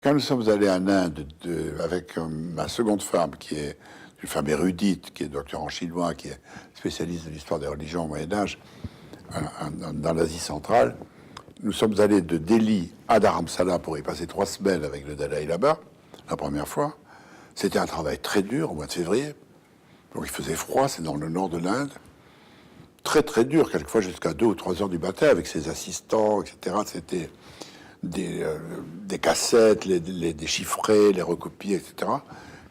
Quand nous sommes allés en Inde avec ma seconde femme, qui est une femme érudite, qui est docteur en chinois, qui est spécialiste de l'histoire des religions au Moyen-Âge, dans l'Asie centrale, nous sommes allés de Delhi à Dharamsala pour y passer 3 semaines avec le Dalai Lama, la première fois. C'était un travail très dur au mois de février. Donc il faisait froid, c'est dans le nord de l'Inde. Très très dur, quelquefois jusqu'à 2 ou 3 heures du matin avec ses assistants, etc. C'était des cassettes, les déchiffrer, les recopier, etc.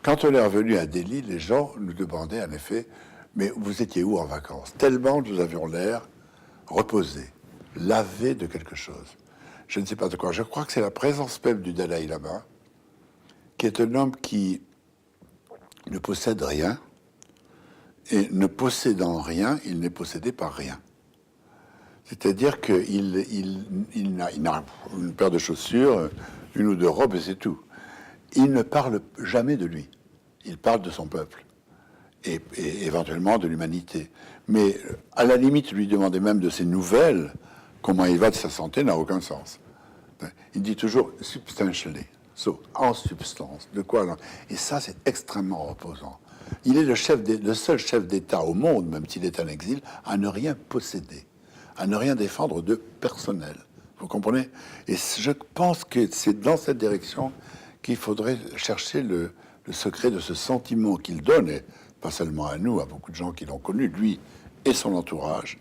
Quand on est revenu à Delhi, les gens nous demandaient en effet, mais vous étiez où en vacances? Tellement nous avions l'air reposés, lavés de quelque chose. Je ne sais pas de quoi. Je crois que c'est la présence même du Dalai Lama, qui est un homme qui ne possède rien, et ne possédant rien, il n'est possédé par rien. C'est-à-dire qu'il n'a une paire de chaussures, une ou deux robes et c'est tout. Il ne parle jamais de lui. Il parle de son peuple et éventuellement de l'humanité. Mais à la limite, lui demander même de ses nouvelles, comment il va de sa santé, n'a aucun sens. Il dit toujours substantially, en substance. De quoi non. Et ça, c'est extrêmement reposant. Il est le seul chef d'État au monde, même s'il est en exil, à ne rien posséder, à ne rien défendre de personnel. Vous comprenez? Et je pense que c'est dans cette direction qu'il faudrait chercher le secret de ce sentiment qu'il donne, et pas seulement à nous, à beaucoup de gens qui l'ont connu, lui et son entourage,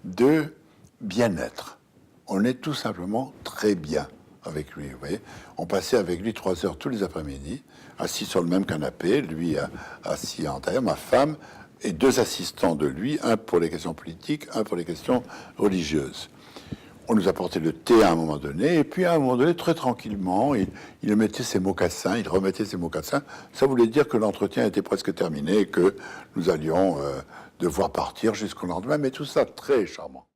de bien-être. On est tout simplement très bien avec lui, vous voyez. On passait avec lui 3 heures tous les après-midi, assis sur le même canapé, lui assis en terre, ma femme, et 2 assistants de lui, un pour les questions politiques, un pour les questions religieuses. On nous apportait le thé à un moment donné, et puis à un moment donné, très tranquillement, il mettait ses mocassins, il remettait ses mocassins. Ça voulait dire que l'entretien était presque terminé et que nous allions devoir partir jusqu'au lendemain, mais tout ça très charmant.